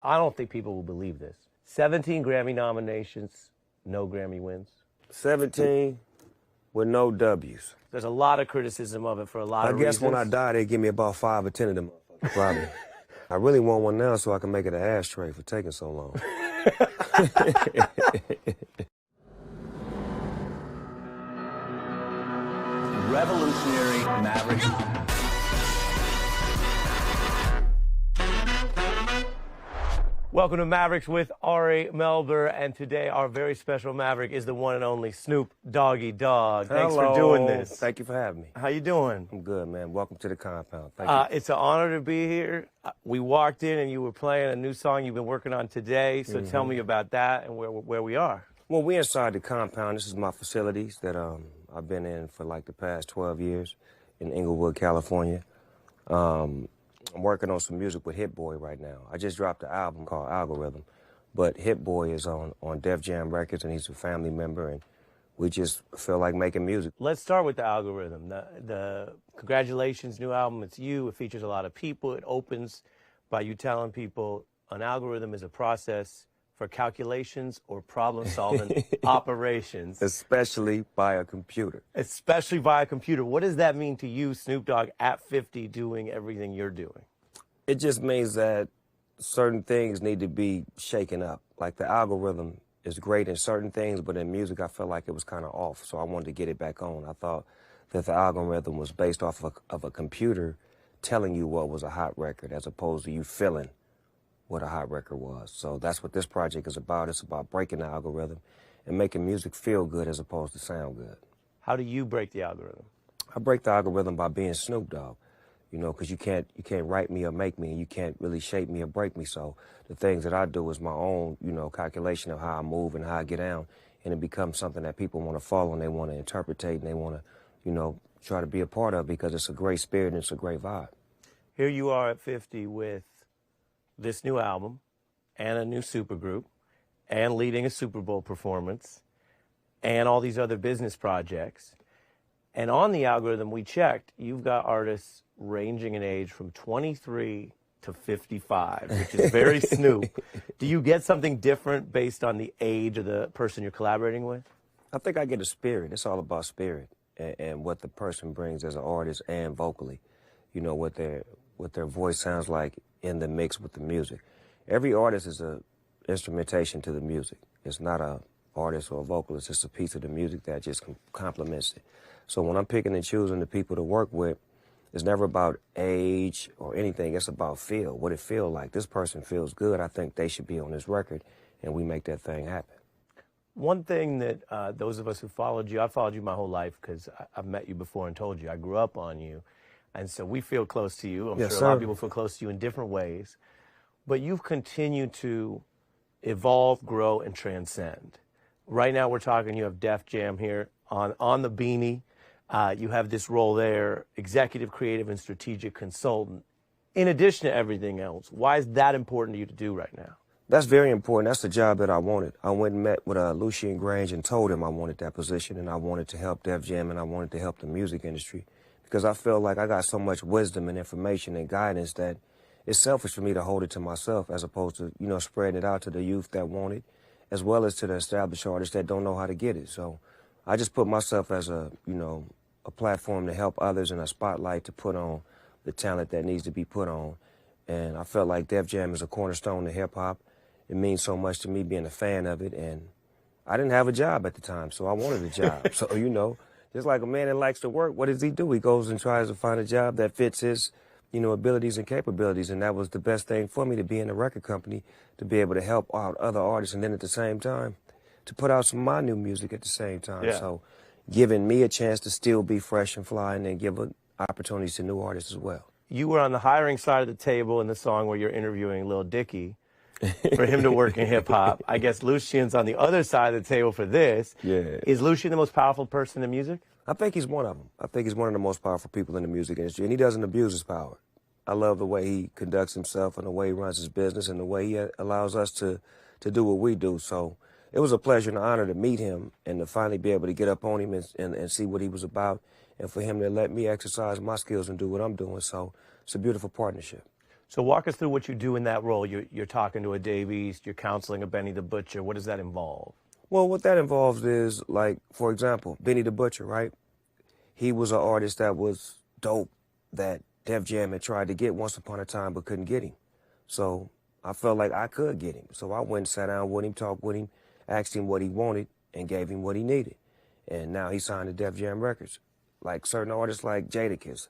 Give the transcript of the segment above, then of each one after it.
I don't think people will believe this. 17 Grammy nominations, no Grammy wins. 17 with no W's. There's a lot of criticism of it for a lot of reasons. I guess when I die, they give me about 5 or 10 of them, probably. I really want one now so I can make it an ashtray for taking so long. Revolutionary Mavericks. Welcome to Mavericks with Ari Melber, and today our very special Maverick is the one and only Snoop Doggy Dogg. Thanks for doing this. Thank you for having me. How you doing? I'm good, man. Welcome to the compound. Thank you. It's an honor to be here. We walked in and you were playing a new song you've been working on today, so tell me about that and where we are. Well, we're inside the compound. This is my facilities that I've been in for like the past 12 years in Inglewood, California. I'm working on some music with Hit Boy right now. I just dropped an album called Algorithm, but Hit Boy is on Def Jam Records, and he's a family member, and we just feel like making music. Let's start with the Algorithm. The congratulations, new album. It's you. It features a lot of people. It opens by you telling people an algorithm is a process for calculations or problem-solving operations. Especially by a computer. Especially via computer. What does that mean to you, Snoop Dogg, at 50, doing everything you're doing? It just means that certain things need to be shaken up. Like the algorithm is great in certain things, but in music I felt like it was kind of off, so I wanted to get it back on. I thought that the algorithm was based off of a computer telling you what was a hot record as opposed to you feeling what a hot record was. So that's what this project is about. It's about breaking the algorithm and making music feel good as opposed to sound good. How do you break the algorithm? I break the algorithm by being Snoop Dogg, you know, because you can't write me or make me, and you can't really shape me or break me. So the things that I do is my own, you know, calculation of how I move and how I get down, and it becomes something that people want to follow and they want to interpretate and they want to, you know, try to be a part of because it's a great spirit and it's a great vibe. Here you are at 50 with this new album and a new supergroup and leading a Super Bowl performance and all these other business projects. And on the algorithm we checked, you've got artists ranging in age from 23 to 55, which is very Snoop. Do you get something different based on the age of the person you're collaborating with? I think I get a spirit. It's all about spirit and what the person brings as an artist and vocally. You know, what their voice sounds like in the mix with the music. Every artist is a instrumentation to the music. It's not a artist or a vocalist. It's a piece of the music that just complements it. So when I'm picking and choosing the people to work with, it's never about age or anything. It's about feel, what it feels like. This person feels good. I think they should be on this record, and we make that thing happen. One thing that those of us who followed you, I've followed you my whole life because I've met you before and told you I grew up on you. And so we feel close to you. I'm sure a lot of people feel close to you in different ways. But you've continued to evolve, grow, and transcend. Right now we're talking, you have Def Jam here on the beanie. You have this role there, executive, creative, and strategic consultant. In addition to everything else, why is that important to you to do right now? That's very important. That's the job that I wanted. I went and met with Lucian Grainge and told him I wanted that position, and I wanted to help Def Jam, and I wanted to help the music industry. Because I feel like I got so much wisdom and information and guidance that it's selfish for me to hold it to myself as opposed to, you know, spreading it out to the youth that want it, as well as to the established artists that don't know how to get it. So I just put myself as a, you know, a platform to help others and a spotlight to put on the talent that needs to be put on. And I felt like Def Jam is a cornerstone of hip-hop. It means so much to me being a fan of it. And I didn't have a job at the time, so I wanted a job. So, you know, just like a man that likes to work, what does he do? He goes and tries to find a job that fits his, you know, abilities and capabilities. And that was the best thing for me, to be in a record company, to be able to help out other artists, and then at the same time, to put out some of my new music at the same time. Yeah. So giving me a chance to still be fresh and fly, and then give opportunities to new artists as well. You were on the hiring side of the table in the song where you're interviewing Lil Dicky for him to work in hip-hop. I guess Lucian's on the other side of the table for this. Yeah. Is Lucian the most powerful person in music? I think he's one of them. I think he's one of the most powerful people in the music industry, and he doesn't abuse his power. I love the way he conducts himself and the way he runs his business and the way he allows us to do what we do. So it was a pleasure and an honor to meet him and to finally be able to get up on him and see what he was about, and for him to let me exercise my skills and do what I'm doing. So it's a beautiful partnership. So walk us through what you do in that role. You're talking to a Dave East, you're counseling a Benny the Butcher. What does that involve? Well, what that involves is, like, for example, Benny the Butcher, right? He was an artist that was dope, that Def Jam had tried to get once upon a time but couldn't get him. So I felt like I could get him. So I went and sat down with him, talked with him, asked him what he wanted, and gave him what he needed. And now he signed to Def Jam Records. Like certain artists like Jadakiss.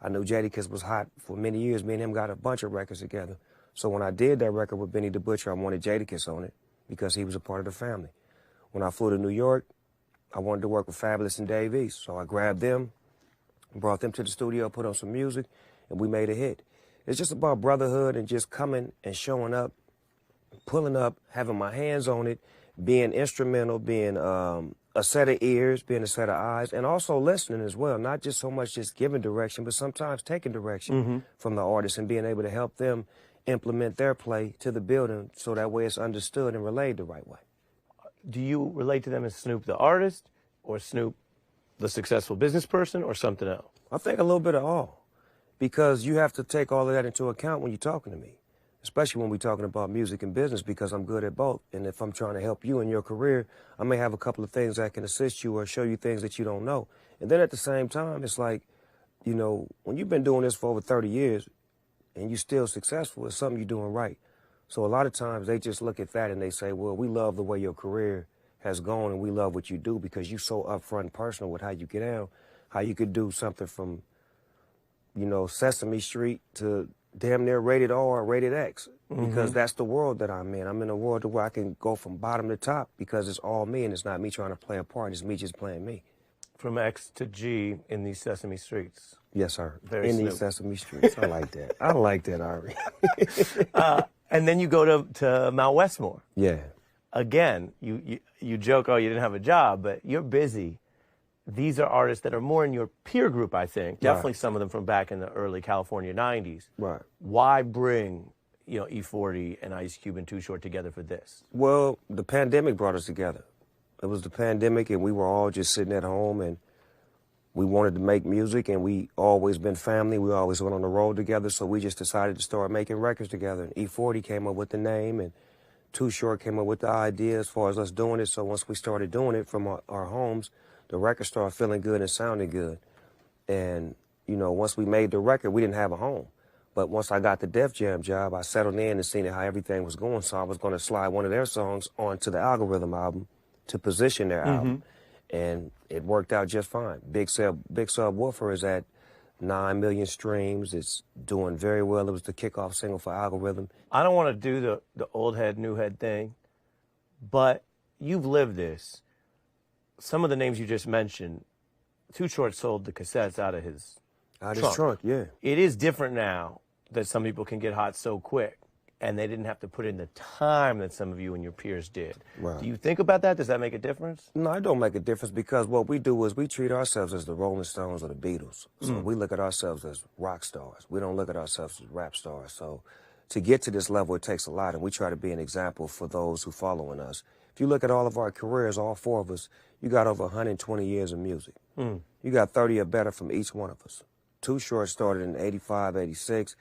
I knew Jadakiss was hot for many years. Me and him got a bunch of records together. So when I did that record with Benny the Butcher, I wanted Jadakiss on it because he was a part of the family. When I flew to New York, I wanted to work with Fabulous and Dave East. So I grabbed them, brought them to the studio, put on some music, and we made a hit. It's just about brotherhood and just coming and showing up, pulling up, having my hands on it, being instrumental, being a set of ears, being a set of eyes, and also listening as well. Not just so much just giving direction, but sometimes taking direction from the artist and being able to help them implement their play to the building so that way it's understood and relayed the right way. Do you relate to them as Snoop the artist, or Snoop the successful business person, or something else? I think a little bit of all, because you have to take all of that into account when you're talking to me, especially when we're talking about music and business, because I'm good at both. And if I'm trying to help you in your career, I may have a couple of things that can assist you or show you things that you don't know. And then at the same time, it's like, you know, when you've been doing this for over 30 years and you're still successful, it's something you're doing right. So a lot of times they just look at that and they say, well, we love the way your career has gone and we love what you do because you're so upfront and personal with how you get down, how you could do something from, you know, Sesame Street to damn near rated R or rated X, because that's the world that I'm in. I'm in a world where I can go from bottom to top because it's all me and it's not me trying to play a part. It's me just playing me. From X to G in these Sesame Streets. Yes, sir. Very in Snoop. these Sesame Streets. I like that. I like that, Ari. And then you go to Mount Westmore. Yeah. Again, you joke, oh, you didn't have a job, but you're busy. These are artists that are more in your peer group, I think. Definitely some of them from back in the early California 90s. Right. Why bring, you know, E40 and Ice Cube and Too Short together for this? Well, the pandemic brought us together. It was the pandemic and we were all just sitting at home and we wanted to make music and we always been family. We always went on the road together. So we just decided to start making records together. And E40 came up with the name and Too Short came up with the idea as far as us doing it. So once we started doing it from our homes, the record started feeling good and sounding good. And, you know, once we made the record, we didn't have a home. But once I got the Def Jam job, I settled in and seen how everything was going. So I was going to slide one of their songs onto the Algorithm album to position their album. And it worked out just fine. Big Subwoofer is at 9 million streams. It's doing very well. It was the kickoff single for Algorithm. I don't want to do the old head, new head thing, but you've lived this. Some of the names you just mentioned, Too Short sold the cassettes out of his trunk. Yeah. It is different now that some people can get hot so quick, and they didn't have to put in the time that some of you and your peers did. Right. Do you think about that? Does that make a difference? No, it don't make a difference because what we do is we treat ourselves as the Rolling Stones or the Beatles. So we look at ourselves as rock stars. We don't look at ourselves as rap stars. So to get to this level, it takes a lot, and we try to be an example for those who following us. If you look at all of our careers, all four of us, you got over 120 years of music. You got 30 or better from each one of us. Too Short started in 85, 86,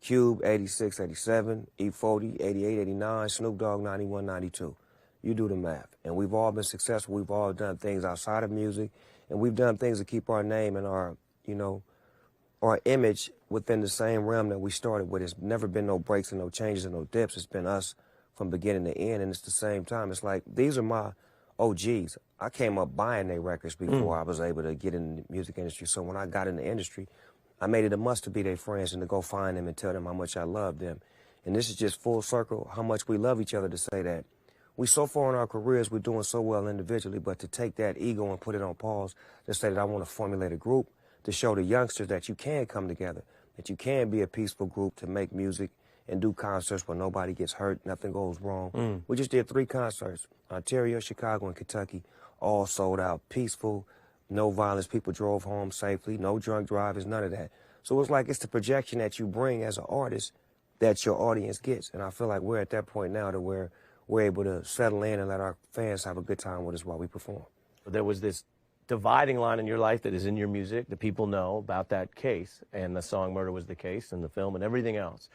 Cube 86, 87, E40, 88, 89, Snoop Dogg 91, 92. You do the math. And we've all been successful. We've all done things outside of music, and we've done things to keep our name and our, you know, our image within the same realm that we started with. It's never been no breaks and no changes and no dips. It's been us from beginning to end, and it's the same time. It's like, these are my OGs. I came up buying their records before I was able to get in the music industry. So when I got in the industry, I made it a must to be their friends and to go find them and tell them how much I love them. And this is just full circle, how much we love each other, to say that we so far in our careers, we're doing so well individually, but to take that ego and put it on pause, to say that I want to formulate a group to show the youngsters that you can come together, that you can be a peaceful group to make music and do concerts where nobody gets hurt, nothing goes wrong. We just did 3 concerts, Ontario, Chicago, and Kentucky, all sold out, peaceful, no violence, people drove home safely, no drunk drivers, none of that. So it's like it's the projection that you bring as an artist that your audience gets. And I feel like we're at that point now to where we're able to settle in and let our fans have a good time with us while we perform. There was this dividing line in your life that is in your music that people know about that case, and the song Murder Was the Case and the film and everything else.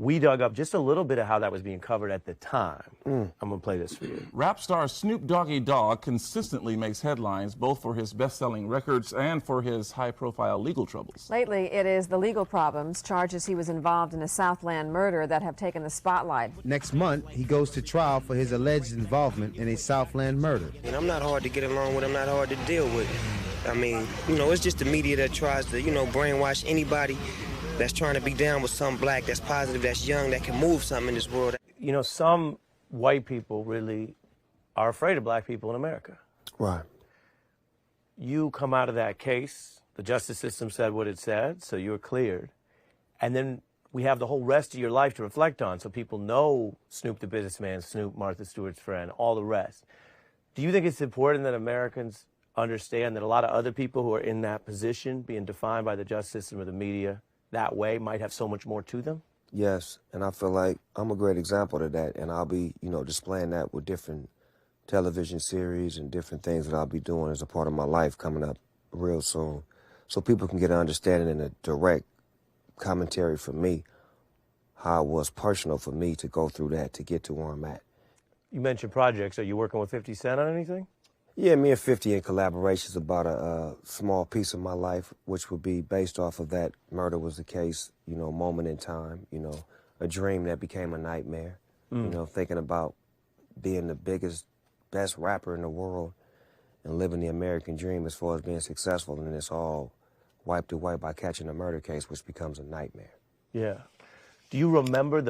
we dug up just a little bit of how that was being covered at the time. I'm going to play this for you. Rap star Snoop Dogg consistently makes headlines both for his best-selling records and for his high-profile legal troubles. Lately, it is the legal problems, charges he was involved in a Southland murder that have taken the spotlight. Next month, he goes to trial for his alleged involvement in a Southland murder. And I'm not hard to get along with, I'm not hard to deal with. I mean, you know, it's just the media that tries to, you know, brainwash anybody that's trying to be down with some black, that's positive, that's young, that can move something in this world. You know, some white people really are afraid of black people in America. Right. You come out of that case, the justice system said what it said, so you're cleared. And then we have the whole rest of your life to reflect on, so people know Snoop the businessman, Snoop, Martha Stewart's friend, all the rest. Do you think it's important that Americans understand that a lot of other people who are in that position, being defined by the justice system or the media, that way might have so much more to them? Yes, and I feel like I'm a great example of that, and I'll be, you know, displaying that with different television series and different things that I'll be doing as a part of my life coming up real soon, so people can get an understanding and a direct commentary from me, how it was personal for me to go through that to get to where I'm at. You mentioned projects. Are you working with 50 Cent on anything? Yeah, me and 50 in collaborations about a small piece of my life, which would be based off of that murder was the case, you know, moment in time, you know, a dream that became a nightmare, you know, thinking about being the biggest, best rapper in the world and living the American dream as far as being successful, and then it's all wiped away by catching a murder case, which becomes a nightmare. Yeah. Do you remember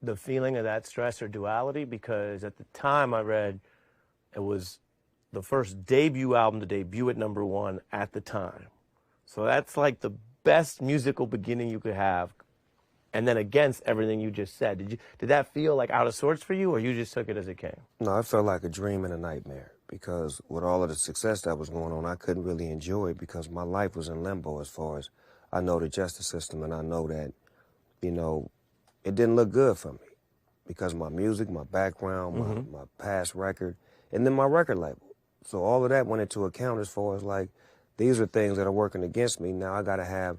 the feeling of that stress or duality? Because at the time I read it was the first debut album to debut at #1 at the time. So that's like the best musical beginning you could have. And then against everything you just said, did that feel like out of sorts for you, or you just took it as it came? No, it felt like a dream and a nightmare, because with all of the success that was going on, I couldn't really enjoy it because my life was in limbo as far as I know the justice system, and I know that, you know, it didn't look good for me because my music, my background, my past record, and then my record label. So all of that went into account as far as like, these are things that are working against me. Now I got to have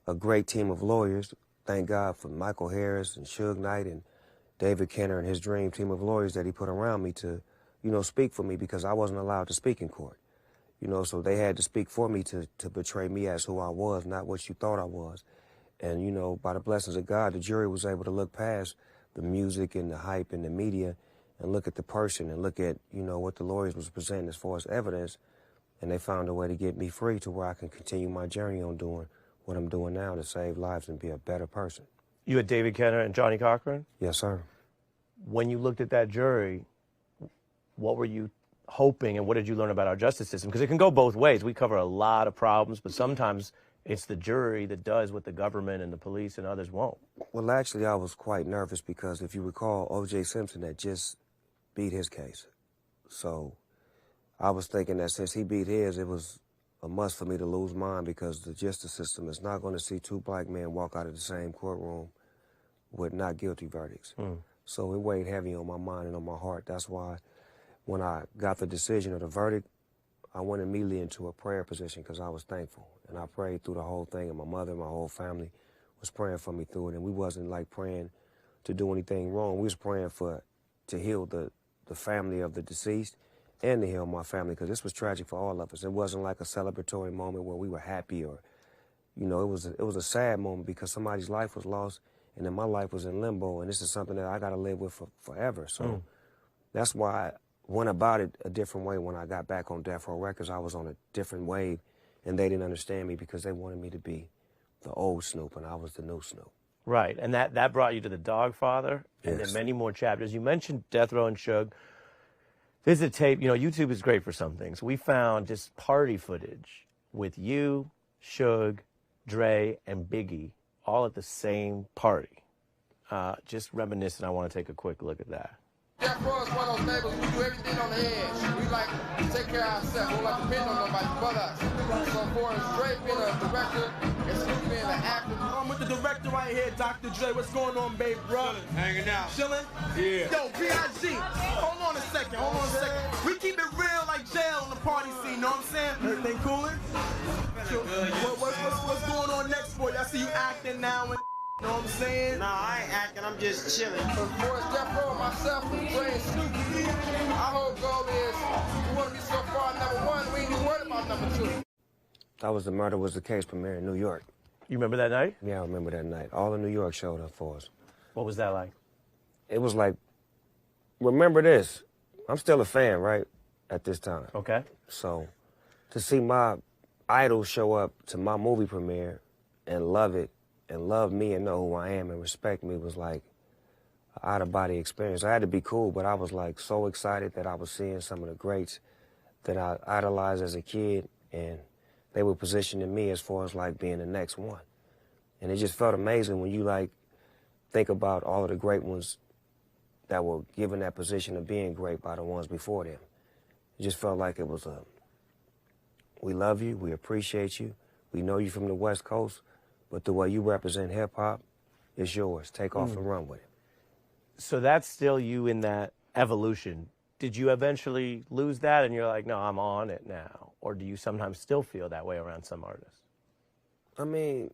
a great team of lawyers. Thank God for Michael Harris and Suge Knight and David Kenner and his dream team of lawyers that he put around me to, you know, speak for me, because I wasn't allowed to speak in court. You know, so they had to speak for me to portray me as who I was, not what you thought I was. And, you know, by the blessings of God, the jury was able to look past the music and the hype and the media and look at the person and look at, you know, what the lawyers was presenting as far as evidence. And they found a way to get me free to where I can continue my journey on doing what I'm doing now to save lives and be a better person. You had David Kenner and Johnny Cochran? Yes, sir. When you looked at that jury, what were you hoping and what did you learn about our justice system? Because it can go both ways. We cover a lot of problems, but sometimes it's the jury that does what the government and the police and others won't. Well, actually, I was quite nervous because if you recall, O.J. Simpson had just beat his case. So I was thinking that since he beat his, it was a must for me to lose mine, because the justice system is not going to see two black men walk out of the same courtroom with not guilty verdicts. So it weighed heavy on my mind and on my heart. That's why when I got the decision of the verdict, I went immediately into a prayer position because I was thankful. And I prayed through the whole thing, and my mother and my whole family was praying for me through it. And we wasn't like praying to do anything wrong. We was praying to heal the family of the deceased and to heal my family, because this was tragic for all of us. It wasn't like a celebratory moment where we were happy, or, you know, it was a sad moment because somebody's life was lost and then my life was in limbo, and this is something that I got to live with forever. So that's why I went about it a different way. When I got back on Death Row Records, I was on a different wave, and they didn't understand me because they wanted me to be the old Snoop and I was the new Snoop. Right, and that brought you to the Dogfather, and then many more chapters. You mentioned Death Row and Suge. There's a tape, you know, YouTube is great for some things. We found just party footage with you, Suge, Dre, and Biggie all at the same party. Just reminiscent, I want to take a quick look at that. Death Row is one of those labels. We do everything on the edge. We like to take care of ourselves. We don't like to depend on nobody but us. So for Dre being a director and Snoop being an actor. I'm with the director right here, Dr. Dre. What's going on, babe, bro? Hanging out. Chilling? Yeah. Yo, B.I.G. Hold on a second. We keep it real like jail on the party scene, know what I'm saying? Everything coolin'? What's going on next for you? I see you acting now and You know what I'm saying? Nah, I ain't acting, I'm just chilling. For Forrest Death Row, myself, Dre, and Snoop, our whole goal is we want to be so far #1, we ain't even worried about #2. That was the Murder Was the Case premiere in New York. You remember that night? Yeah, I remember that night. All of New York showed up for us. What was that like? It was like, remember this, I'm still a fan, right, at this time. Okay. So to see my idol show up to my movie premiere and love it and love me and know who I am and respect me was like an out-of-body experience. I had to be cool, but I was like so excited that I was seeing some of the greats that I idolized as a kid, and they were positioning me as far as like being the next one. And it just felt amazing when you like think about all of the great ones that were given that position of being great by the ones before them. It just felt like it was we love you, we appreciate you, we know you from the West Coast, but the way you represent hip-hop is yours. Take off and run with it. So that's still you in that evolution. Did you eventually lose that and you're like, no, I'm on it now? Or do you sometimes still feel that way around some artists? I mean,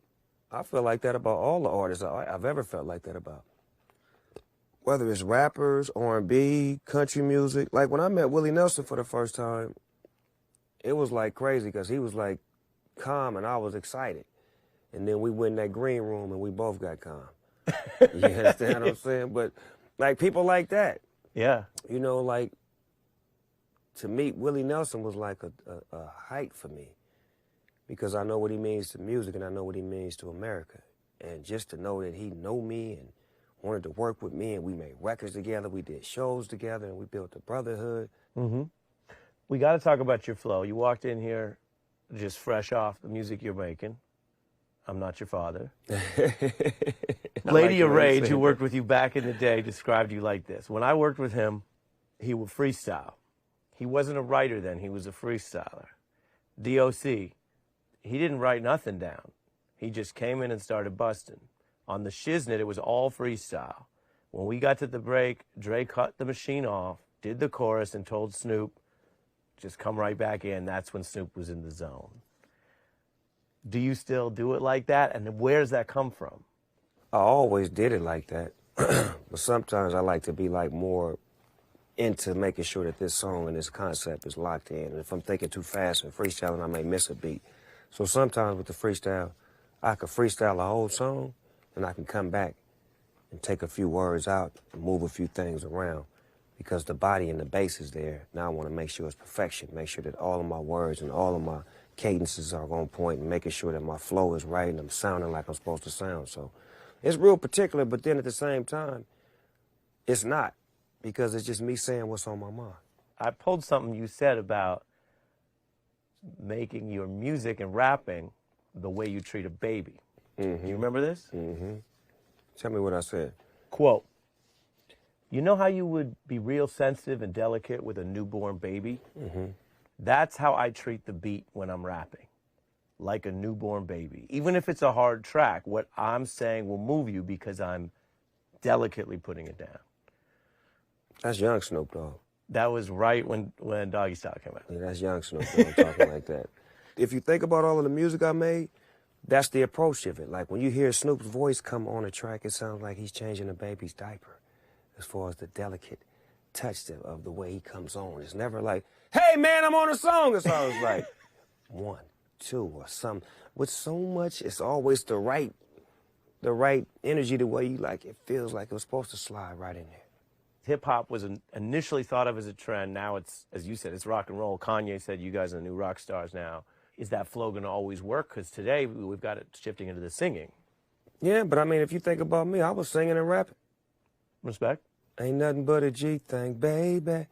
I feel like that about all the artists I've ever felt like that about. Whether it's rappers, R&B, country music. Like when I met Willie Nelson for the first time, it was like crazy because he was like calm and I was excited. And then we went in that green room and we both got calm. You understand what I'm saying? But like people like that. Yeah. You know, like to meet Willie Nelson was like a height for me because I know what he means to music and I know what he means to America. And just to know that he knew me and wanted to work with me and we made records together, we did shows together and we built a brotherhood. Mm-hmm. We got to talk about your flow. You walked in here just fresh off the music you're making. I'm not your father. Lady of Rage, who worked with you back in the day, described you like this. When I worked with him, he would freestyle. He wasn't a writer then. He was a freestyler. DOC, he didn't write nothing down. He just came in and started busting. On the Shiznit, it was all freestyle. When we got to the break, Dre cut the machine off, did the chorus, and told Snoop, just come right back in. That's when Snoop was in the zone. Do you still do it like that? And where does that come from? I always did it like that. But sometimes I like to be like more into making sure that this song and this concept is locked in. And if I'm thinking too fast and freestyling, I may miss a beat. So sometimes with the freestyle, I could freestyle a whole song and I can come back and take a few words out and move a few things around because the body and the bass is there. Now I want to make sure it's perfection, make sure that all of my words and all of my cadences are on point and making sure that my flow is right and I'm sounding like I'm supposed to sound. So it's real particular, but then at the same time, it's not because it's just me saying what's on my mind. I pulled something you said about making your music and rapping the way you treat a baby. Mm-hmm. You remember this? Mm-hmm. Tell me what I said. Quote, you know how you would be real sensitive and delicate with a newborn baby? Mm-hmm. That's how I treat the beat when I'm rapping, like a newborn baby. Even if it's a hard track, what I'm saying will move you because I'm delicately putting it down. That's young Snoop Dogg. That was right when Doggy Style came out. Yeah, that's young Snoop Dogg talking like that. If you think about all of the music I made, that's the approach of it. Like when you hear Snoop's voice come on a track, it sounds like he's changing a baby's diaper as far as the delicate touch of the way he comes on. It's never like, hey man, I'm on a song. It's always like 1, 2 or something. With so much, it's always the right energy, the way you like it feels like it was supposed to slide right in there. Hip-hop was initially thought of as a trend. Now it's, as you said, it's rock and roll. Kanye said you guys are the new rock stars now. Is that flow going to always work? Because today we've got it shifting into the singing. Yeah, but I mean, if you think about me, I was singing and rapping. Respect. Ain't nothing but a G thing, baby.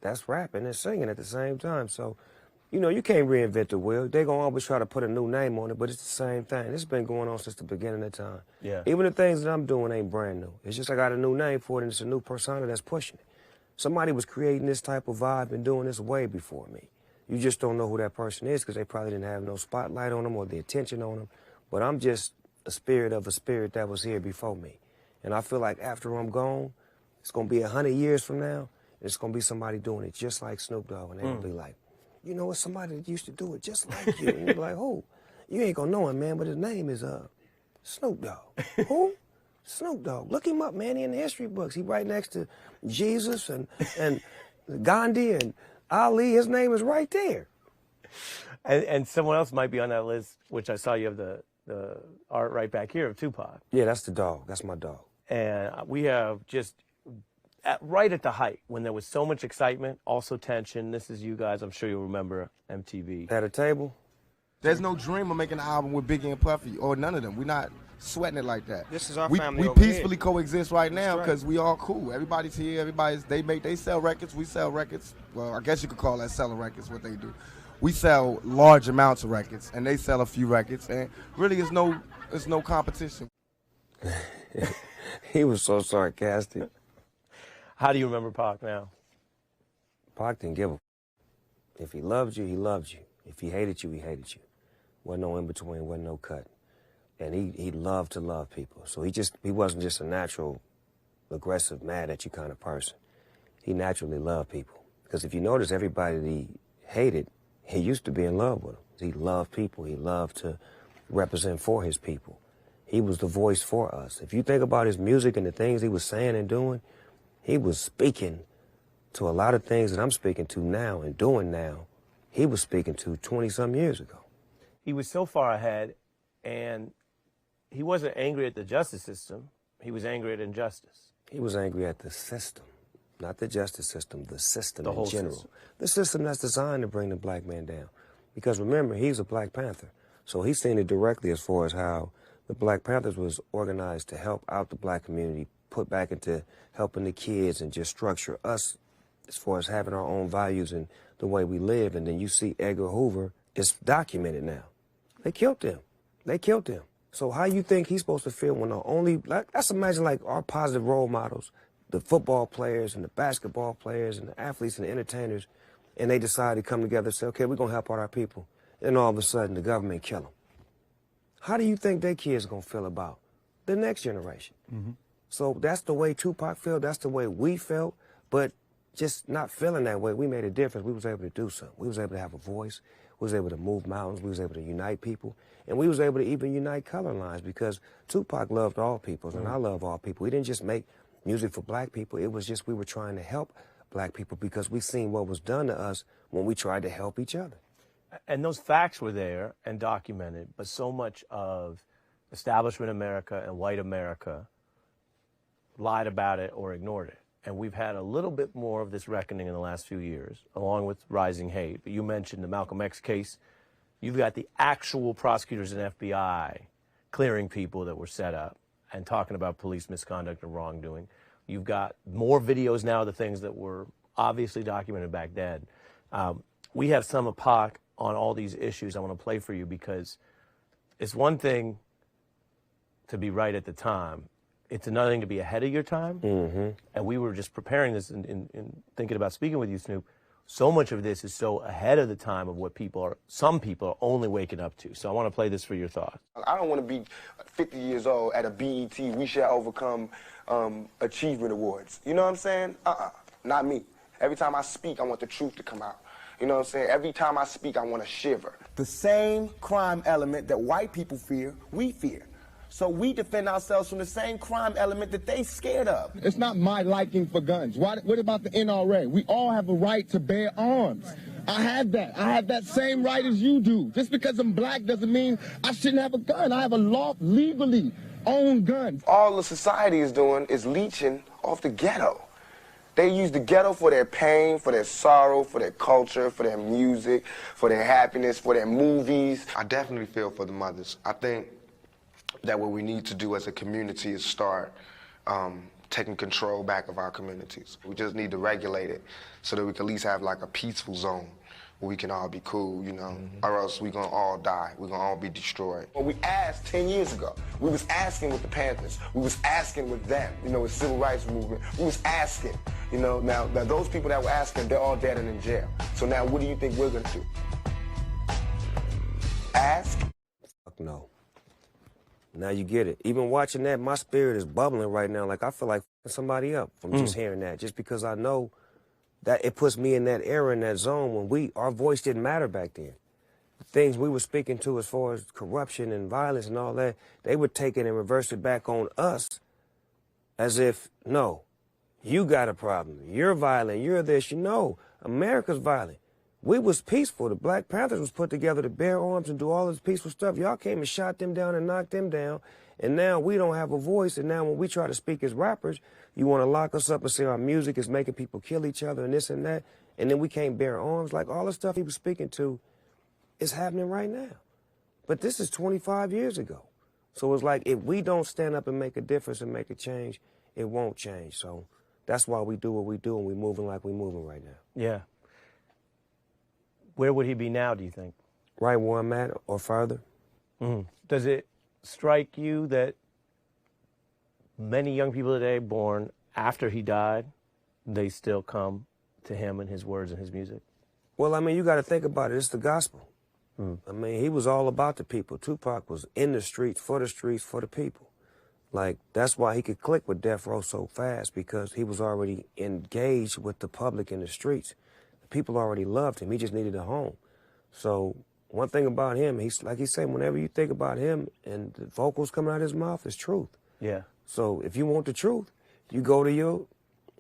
That's rapping and singing at the same time. So, you know, you can't reinvent the wheel. They're going to always try to put a new name on it, but it's the same thing. It's been going on since the beginning of time. Yeah. Even the things that I'm doing ain't brand new. It's just I got a new name for it, and it's a new persona that's pushing it. Somebody was creating this type of vibe and doing this way before me. You just don't know who that person is because they probably didn't have no spotlight on them or the attention on them. But I'm just a spirit of a spirit that was here before me. And I feel like after I'm gone, it's going to be 100 years from now, and it's going to be somebody doing it just like Snoop Dogg. And they'll be like, you know, it's somebody that used to do it just like you. And you're like, oh, you ain't going to know him, man, but his name is Snoop Dogg. Who? Snoop Dogg. Look him up, man. He in the history books. He right next to Jesus and Gandhi and Ali. His name is right there. And someone else might be on that list, which I saw you have the art right back here of Tupac. Yeah, that's the dog. That's my dog. And we have just right at the height when there was so much excitement, also tension. This is you guys. I'm sure you'll remember MTV. At a table. There's no dream of making an album with Biggie and Puffy or none of them. We're not sweating it like that. This is our we, family We over peacefully here. coexist right now That's because we all cool. Everybody's here. They sell records. We sell records. Well, I guess you could call that selling records. What they do. We sell large amounts of records, and they sell a few records, and really, it's no competition. He was so sarcastic. How do you remember Pac now? Pac didn't give a. If he loved you, he loved you. If he hated you, he hated you. Wasn't no in between, wasn't no cut. And he loved to love people. So he wasn't just a natural, aggressive, mad at you kind of person. He naturally loved people. Because if you notice, everybody that he hated, he used to be in love with them. He loved people. He loved to represent for his people. He was the voice for us. If you think about his music and the things he was saying and doing, he was speaking to a lot of things that I'm speaking to now and doing now. He was speaking to 20-some years ago. He was so far ahead, and he wasn't angry at the justice system. He was angry at injustice. He was angry at the system, not the justice system, the system The in whole general. system. The system that's designed to bring the black man down. Because remember, he's a Black Panther. So he's seen it directly as far as how the Black Panthers was organized to help out the black community, put back into helping the kids and just structure us as far as having our own values and the way we live. And then you see Edgar Hoover, it's documented now. They killed him. They killed him. So how you think he's supposed to feel when the only, let's imagine like our positive role models, the football players and the basketball players and the athletes and the entertainers, and they decide to come together and say, okay, we're going to help out our people. And all of a sudden the government kill them. How do you think their kids are going to feel about the next generation? Mm-hmm. So that's the way Tupac felt. That's the way we felt. But just not feeling that way, we made a difference. We was able to do something. We was able to have a voice. We was able to move mountains. We was able to unite people. And we was able to even unite color lines because Tupac loved all peoples, and I love all people. We didn't just make music for black people. It was just we were trying to help black people because we seen what was done to us when we tried to help each other. And those facts were there and documented, but so much of establishment America and white America lied about it or ignored it. And we've had a little bit more of this reckoning in the last few years, along with rising hate. But you mentioned the Malcolm X case. You've got the actual prosecutors and FBI clearing people that were set up and talking about police misconduct and wrongdoing. You've got more videos now of the things that were obviously documented back then. We have some of Pac on all these issues I want to play for you because it's one thing to be right at the time. It's another thing to be ahead of your time. Mm-hmm. And we were just preparing this and thinking about speaking with you, Snoop. So much of this is so ahead of the time of what some people are only waking up to. So I want to play this for your thoughts. I don't want to be 50 years old at a BET, We Shall Overcome Achievement Awards. You know what I'm saying? Not me. Every time I speak, I want the truth to come out. You know what I'm saying? Every time I speak, I want to shiver. The same crime element that white people fear, we fear. So we defend ourselves from the same crime element that they scared of. It's not my liking for guns. What about the NRA? We all have a right to bear arms. I have that. I have that same right as you do. Just because I'm black doesn't mean I shouldn't have a gun. I have a legally owned gun. All the society is doing is leeching off the ghetto. They use the ghetto for their pain, for their sorrow, for their culture, for their music, for their happiness, for their movies. I definitely feel for the mothers. I think that what we need to do as a community is start taking control back of our communities. We just need to regulate it so that we can at least have like a peaceful zone where we can all be cool, you know, or else we're gonna all die. We're gonna all be destroyed. Well, we asked 10 years ago. We was asking with the Panthers. We was asking with them, you know, with the civil rights movement. We was asking, you know, now those people that were asking, they're all dead and in jail. So now what do you think we're gonna do? Ask? Fuck no. Now you get it. Even watching that, my spirit is bubbling right now. Like I feel like somebody up from just hearing that. Just because I know that it puts me in that era, in that zone when our voice didn't matter back then. things we were speaking to as far as corruption and violence and all that, they would take it and reverse it back on us as if, no, you got a problem. You're violent. You're this. You know, America's violent. We was peaceful. The Black Panthers was put together to bear arms and do all this peaceful stuff. Y'all came and shot them down and knocked them down. And now we don't have a voice. And now when we try to speak as rappers, you want to lock us up and say our music is making people kill each other and this and that. And then we can't bear arms. Like all the stuff he was speaking to is happening right now. But this is 25 years ago. So it's like if we don't stand up and make a difference and make a change, it won't change. So that's why we do what we do and we're moving like we're moving right now. Yeah. Where would he be now, do you think? Right where I'm at or further. Does it strike you that many young people today born after he died, they still come to him and his words and his music? Well, I mean, you got to think about it. It's the gospel. I mean, he was all about the people. Tupac was in the streets, for the people. Like, that's why he could click with Death Row so fast, because he was already engaged with the public in the streets. The people already loved him. He just needed a home. So one thing about him, he's like he said, whenever you think about him and the vocals coming out of his mouth, it's truth. Yeah. So if you want the truth, you go to your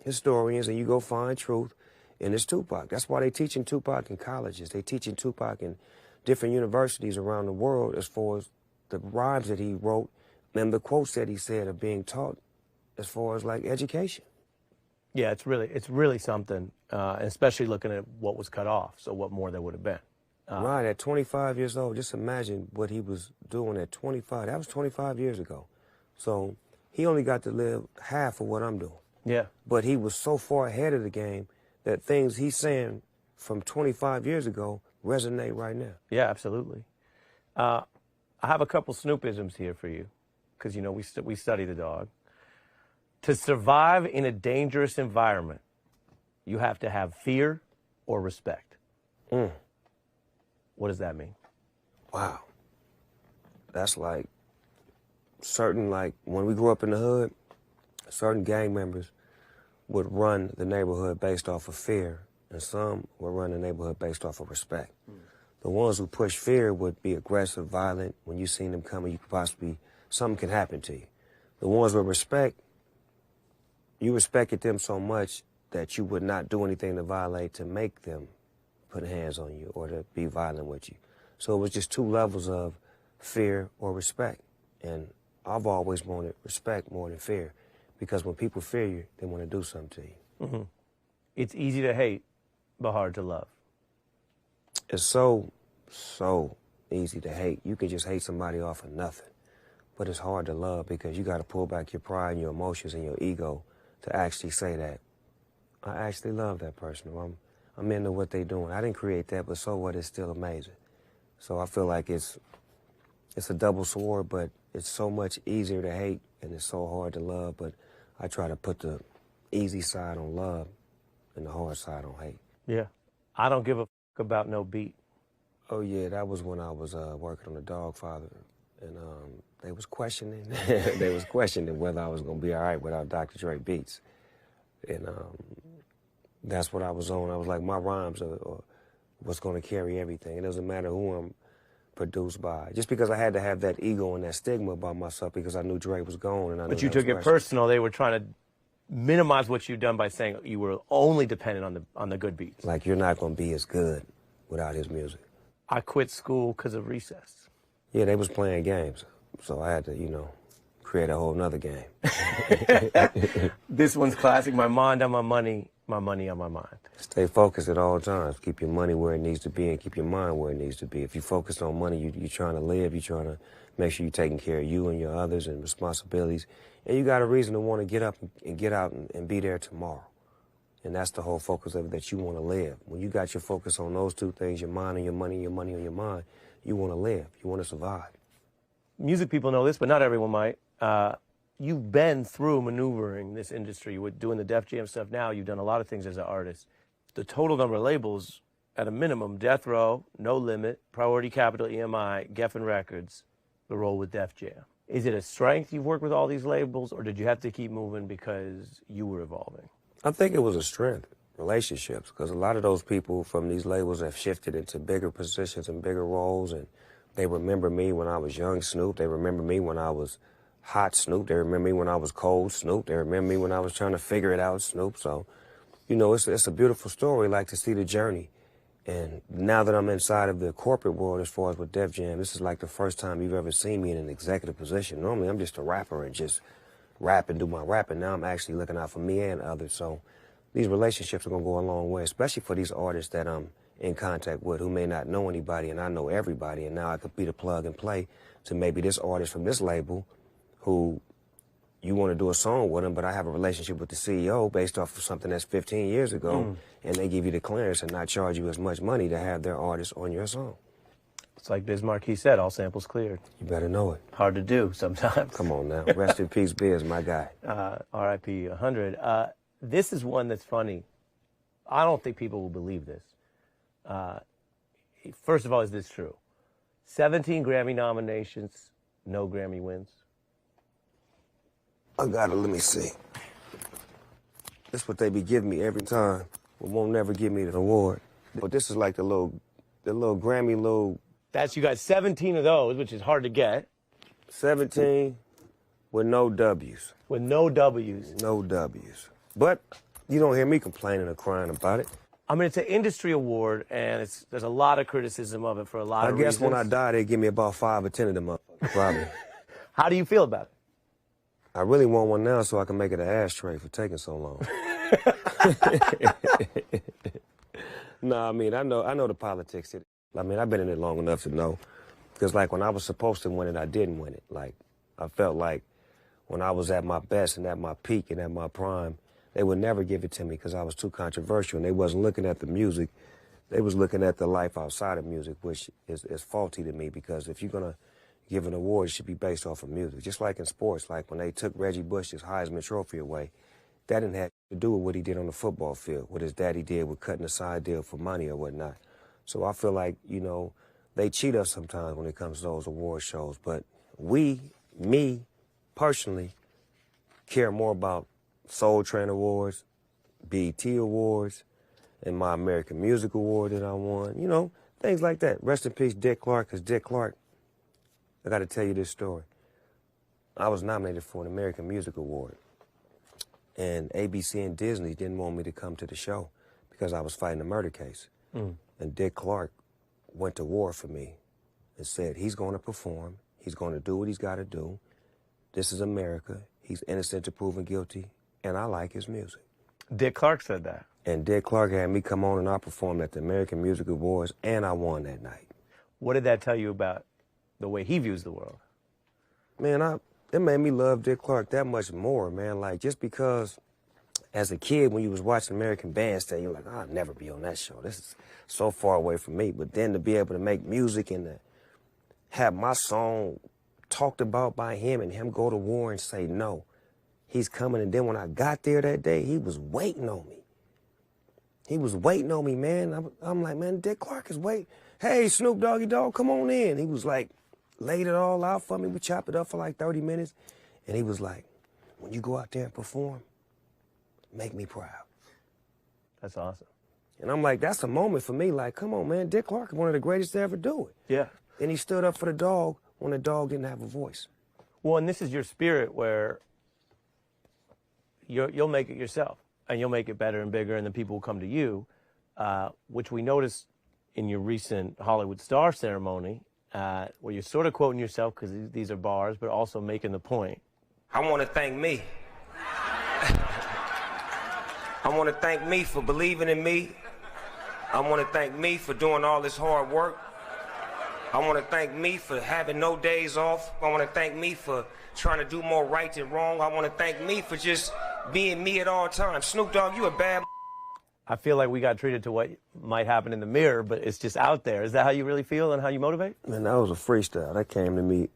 historians and you go find truth, and it's Tupac. That's why they teaching Tupac in colleges. They teaching Tupac in different universities around the world as far as the rhymes that he wrote and the quotes that he said are being taught as far as like education. Yeah, it's really something, especially looking at what was cut off, so what more there would have been. Right, at 25 years old, just imagine what he was doing at 25. That was 25 years ago. So he only got to live half of what I'm doing. Yeah. But he was so far ahead of the game that things he's saying from 25 years ago resonate right now. Yeah, absolutely. I have a couple Snoopisms here for you, because, you know, we study the dog. To survive in a dangerous environment, you have to have fear or respect. What does that mean? Wow. That's like certain, like when we grew up in the hood, certain gang members would run the neighborhood based off of fear, and some would run the neighborhood based off of respect. The ones who push fear would be aggressive, violent. When you seen them coming, you could possibly, something can happen to you. The ones with respect, you respected them so much that you would not do anything to violate to make them put hands on you or to be violent with you. So it was just two levels of fear or respect. And I've always wanted respect more than fear, because when people fear you, they want to do something to you. It's easy to hate, but hard to love. It's so easy to hate. You can just hate somebody off of nothing. But it's hard to love, because you got to pull back your pride and your emotions and your ego to actually say that I actually love that person. I'm into what they're doing. I didn't create that, but so what? It's still amazing. So I feel like it's a double sword, but it's so much easier to hate and it's so hard to love. But I try to put the easy side on love and the hard side on hate. Yeah. I don't give a fuck about no beat. Oh yeah, that was when I was working on The Dogfather, and they was questioning whether I was gonna be all right without Dr. Dre beats, and that's what I was on. I was like, my rhymes are what's gonna carry everything. It doesn't matter who I'm produced by. Just because I had to have that ego and that stigma about myself, because I knew Dre was gone, and I knew. But you took it personal. They were trying to minimize what you've done by saying you were only dependent on the good beats. Like, you're not gonna be as good without his music. I quit school because of recess. Yeah, they was playing games, so I had to, you know, create a whole nother game. This one's classic. My mind on my money on my mind. Stay focused at all times. Keep your money where it needs to be and keep your mind where it needs to be. If you focus on money, you're trying to live. You're trying to make sure you're taking care of you and your others and responsibilities. And you got a reason to want to get up and get out and be there tomorrow. And that's the whole focus of it, that you want to live. When you got your focus on those two things, your mind and your money on your mind, you want to live. You want to survive. Music people know this, but not everyone might. You've been through maneuvering this industry. You were doing the Def Jam stuff now. You've done a lot of things as an artist. The total number of labels, at a minimum, Death Row, No Limit, Priority Capital, EMI, Geffen Records, the role with Def Jam. Is it a strength you've worked with all these labels, or did you have to keep moving because you were evolving? I think it was a strength. Relationships, because a lot of those people from these labels have shifted into bigger positions and bigger roles, and they remember me when I was young Snoop. They remember me when I was hot Snoop. They remember me when I was cold Snoop. They remember me when I was trying to figure it out Snoop. So, you know, it's a beautiful story, like to see the journey. And now that I'm inside of the corporate world as far as with Def Jam, this is like the first time you've ever seen me in an executive position. Normally I'm just a rapper and just rap and do my rapping. Now I'm actually looking out for me and others. So these relationships are going to go a long way, especially for these artists that I'm in contact with who may not know anybody and I know everybody. And now I could be the plug and play to maybe this artist from this label who you want to do a song with him, but I have a relationship with the CEO based off of something that's 15 years ago, and they give you the clearance and not charge you as much money to have their artist on your song. It's like Biz Markie said, all samples cleared. You better know it. Hard to do sometimes. Come on now. Rest in peace, Biz, my guy. R.I.P. 100. This is one that's funny. I don't think people will believe this. First of all, is this true? 17 Grammy nominations, no Grammy wins. I got it, let me see. That's what they be giving me every time, but won't never give me the award. But this is like the little Grammy little... That's, you got 17 of those, which is hard to get. 17 with no W's. With no W's. No W's. But you don't hear me complaining or crying about it. I mean, it's an industry award, and there's a lot of criticism of it for a lot of reasons. I guess when I die, they give me about 5 or 10 of them motherfuckers, probably. How do you feel about it? I really want one now so I can make it an ashtray for taking so long. No, I mean, I know the politics. I mean, I've been in it long enough to know. Because, like, when I was supposed to win it, I didn't win it. Like, I felt like when I was at my best and at my peak and at my prime, they would never give it to me because I was too controversial. And they wasn't looking at the music. They was looking at the life outside of music, which is faulty to me because if you're going to give an award, it should be based off of music. Just like in sports, like when they took Reggie Bush's Heisman Trophy away, that didn't have to do with what he did on the football field, what his daddy did with cutting a side deal for money or whatnot. So I feel like, you know, they cheat us sometimes when it comes to those award shows. But me, personally, care more about Soul Train Awards, BET Awards, and my American Music Award that I won. You know, things like that. Rest in peace, Dick Clark, because Dick Clark, I got to tell you this story. I was nominated for an American Music Award, and ABC and Disney didn't want me to come to the show because I was fighting a murder case. And Dick Clark went to war for me and said he's going to perform, he's going to do what he's got to do. This is America. He's innocent to proven guilty, and I like his music. Dick Clark said that. And Dick Clark had me come on and I performed at the American Music Awards, and I won that night. What did that tell you about the way he views the world? Man, it made me love Dick Clark that much more, man. Like, just because as a kid, when you was watching American Bandstand, you're like, oh, I'll never be on that show. This is so far away from me. But then to be able to make music and to have my song talked about by him and him go to war and say, no, he's coming. And then when I got there that day, he was waiting on me. He was waiting on me, man. I'm like, man, Dick Clark is waiting. Hey, Snoop Doggy Dogg, come on in. He was like, laid it all out for me. We chopped it up for like 30 minutes. And he was like, when you go out there and perform, make me proud. That's awesome. And I'm like, that's a moment for me. Like, come on, man. Dick Clark is one of the greatest to ever do it. Yeah. And he stood up for the dog when the dog didn't have a voice. Well, and this is your spirit where you'll make it yourself. And you'll make it better and bigger, and then people will come to you, which we noticed in your recent Hollywood Star ceremony, where you're sort of quoting yourself, because these are bars, but also making the point. I want to thank me. I want to thank me for believing in me. I want to thank me for doing all this hard work. I want to thank me for having no days off. I want to thank me for trying to do more right than wrong. I want to thank me for just being me at all times. Snoop Dogg, you a bad... I feel like we got treated to what might happen in the mirror, but it's just out there. Is that how you really feel and how you motivate? Man, that was a freestyle. That came to me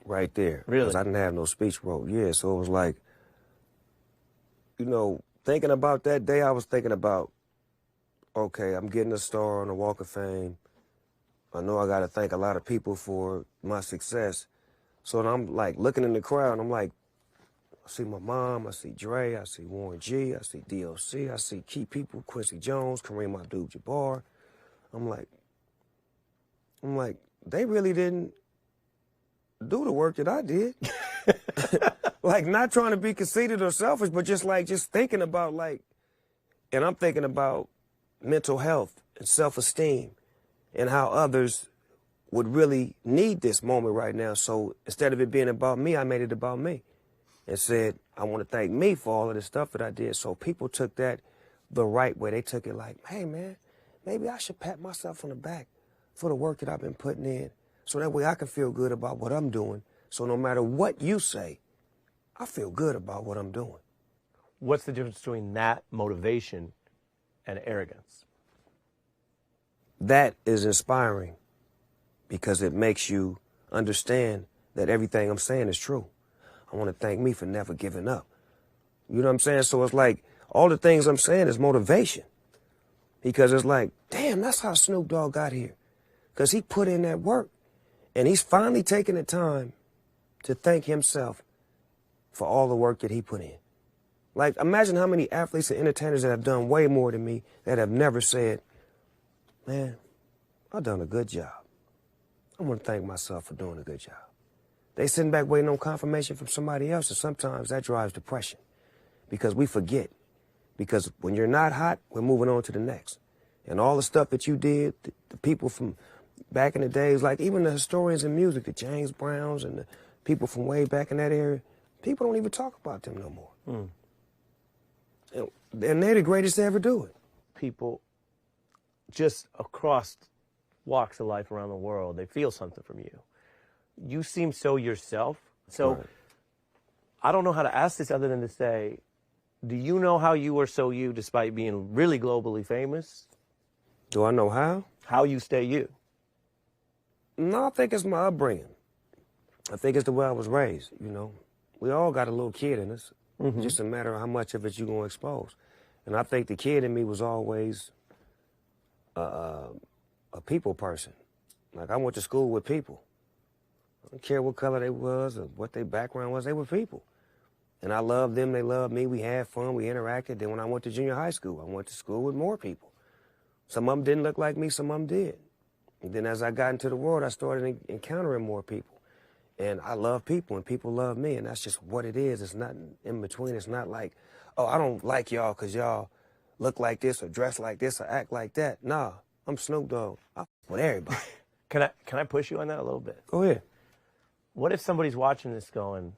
right there. Really? Because I didn't have no speech wrote. Yeah, so it was like, you know, thinking about that day, I was thinking about, okay, I'm getting a star on the Walk of Fame. I know I got to thank a lot of people for my success. So I'm like looking in the crowd, and I'm like, I see my mom, I see Dre, I see Warren G, I see DOC, I see key people, Quincy Jones, Kareem Abdul-Jabbar. I'm like, they really didn't do the work that I did. Like, not trying to be conceited or selfish, but just thinking about and I'm thinking about mental health and self-esteem and how others would really need this moment right now. So instead of it being about me, I made it about me and said, I want to thank me for all of the stuff that I did. So people took that the right way. They took it like, hey, man, maybe I should pat myself on the back for the work that I've been putting in so that way I can feel good about what I'm doing. So no matter what you say, I feel good about what I'm doing. What's the difference between that motivation and arrogance? That is inspiring because it makes you understand that everything I'm saying is true. I want to thank me for never giving up. You know what I'm saying? So it's like all the things I'm saying is motivation because it's like, damn, that's how Snoop Dogg got here because he put in that work and he's finally taking the time to thank himself for all the work that he put in. Like, imagine how many athletes and entertainers that have done way more than me that have never said, man, I've done a good job. I want to thank myself for doing a good job. They sitting back waiting on confirmation from somebody else, and sometimes that drives depression because we forget. Because when you're not hot, we're moving on to the next. And all the stuff that you did, the people from back in the days, like even the historians in music, the James Browns and the people from way back in that area, people don't even talk about them no more. And they're the greatest to ever do it. People just across walks of life around the world, they feel something from you. You seem so yourself. So right. I don't know how to ask this other than to say, do you know how you are so you despite being really globally famous? Do I know how? How you stay you? No, I think it's my upbringing. I think it's the way I was raised, you know. We all got a little kid in us. Mm-hmm. It's just a matter of how much of it you're going to expose. And I think the kid in me was always a people person. Like, I went to school with people. I don't care what color they was or what their background was, they were people. And I loved them, they loved me, we had fun, we interacted. Then when I went to junior high school, I went to school with more people. Some of them didn't look like me, some of them did. And then as I got into the world, I started encountering more people. And I love people, and people love me, and that's just what it is. It's not in between. It's not like, oh, I don't like y'all because y'all look like this or dress like this or act like that. Nah, I'm Snoop Dogg. I f with everybody. Can I push you on that a little bit? Go ahead. What if somebody's watching this going,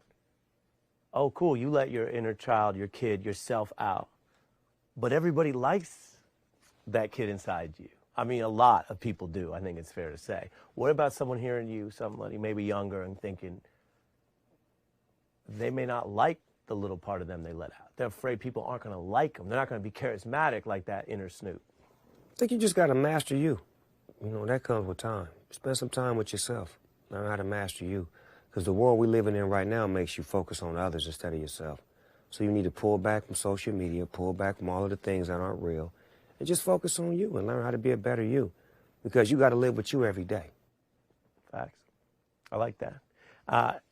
oh, cool, you let your inner child, your kid, yourself out, but everybody likes that kid inside you? I mean, a lot of people do, I think it's fair to say. What about someone hearing you, somebody maybe younger, and thinking they may not like the little part of them they let out? They're afraid people aren't going to like them. They're not going to be charismatic like that inner Snoop. I think you just got to master you. You know, that comes with time. Spend some time with yourself. Learn how to master you. Because the world we're living in right now makes you focus on others instead of yourself. So you need to pull back from social media, pull back from all of the things that aren't real, and just focus on you and learn how to be a better you, because you got to live with you every day. Facts. I like that.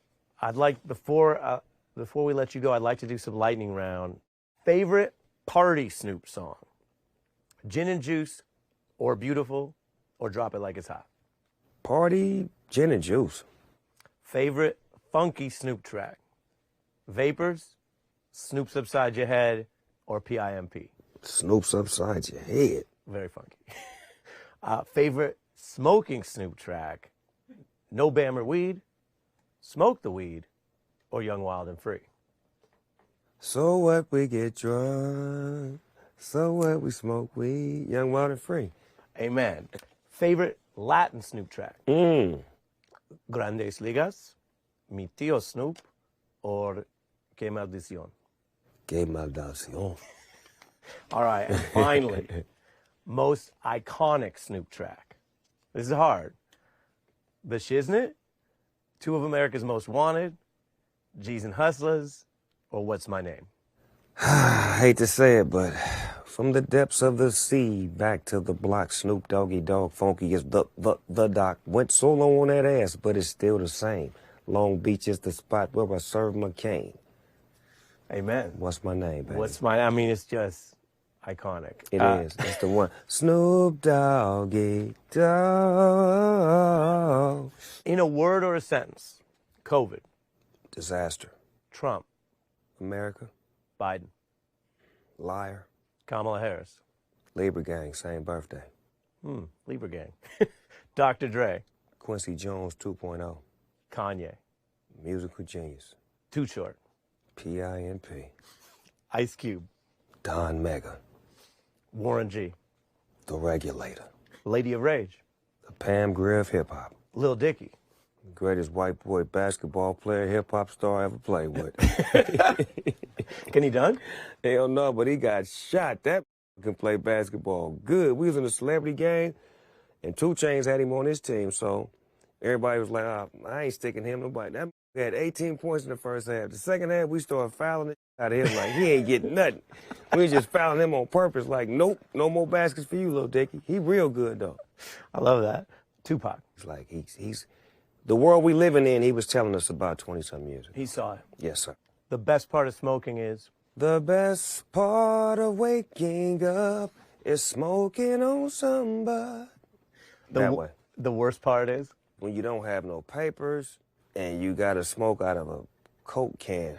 I'd like, before we let you go, I'd like to do some lightning round. Favorite party Snoop song? Gin and Juice, or Beautiful, or Drop It Like It's Hot? Party, Gin and Juice. Favorite funky Snoop track? Vapors, Snoop's Upside Your Head, or PIMP? Snoop's Upside Your Head. Very funky. Favorite smoking Snoop track? No Bammer Weed, Smoke the Weed, or Young, Wild, and Free? So what, we get drunk. So what, we smoke weed. Young, Wild, and Free. Amen. Favorite Latin Snoop track? Grandes Ligas, Mi Tío Snoop, or Que Maldición? Que Maldición. All right, and finally, most iconic Snoop track. This is hard. The Shiznit, Two of America's Most Wanted, G's and Hustlers, or What's My Name? I hate to say it, but from the depths of the sea back to the block, Snoop Doggy Dogg Funky is the doc. Went solo on that ass, but it's still the same. Long Beach is the spot where I serve my cane. Amen. What's my name, baby? I mean, it's just iconic. It is. That's the one. Snoop Doggy Dogg. In a word or a sentence, COVID. Disaster. Trump. America. Biden. Liar. Kamala Harris. Libra Gang, same birthday. Libra Gang. Dr. Dre. Quincy Jones 2.0. Kanye. Musical genius. Too Short. P.I.M.P. Ice Cube. Don Mega. Warren G. The Regulator. Lady of Rage. The Pam Grier of hip-hop. Lil Dicky. Greatest white boy basketball player, hip-hop star I ever played with. Can he dunk? Hell no, but he got shot. That can play basketball good. We was in a celebrity game, and 2 Chainz had him on his team, so everybody was like, oh, I ain't sticking him. Nobody. That had 18 points in the first half. The second half, we started fouling it out of him like he ain't getting nothing. We was just fouling him on purpose like, nope, no more baskets for you, Lil Dicky. He real good, though. I love that. Tupac. It's like he's the world we living in, he was telling us about 20-some years ago. He saw it. Yes, sir. The best part of smoking is? The best part of waking up is smoking on somebody. That way. The worst part is? When you don't have no papers and you got to smoke out of a Coke can.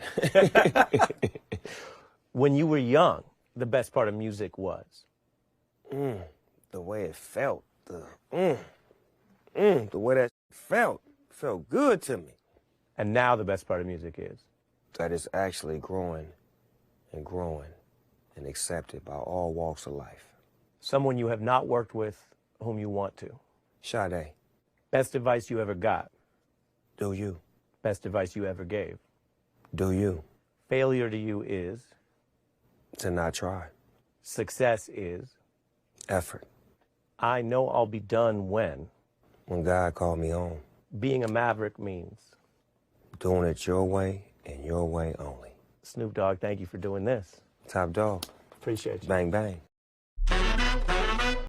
When you were young, the best part of music was? The way it felt. The way that felt good to me. And now the best part of music is? That it's actually growing and growing and accepted by all walks of life. Someone you have not worked with whom you want to? Sade. Best advice you ever got? Do you. Best advice you ever gave? Do you. Failure to you is? To not try. Success is? Effort. I know I'll be done when? When God called me home. Being a Maverick means? Doing it your way and your way only. Snoop Dogg, thank you for doing this. Top dog. Appreciate you. Bang, bang.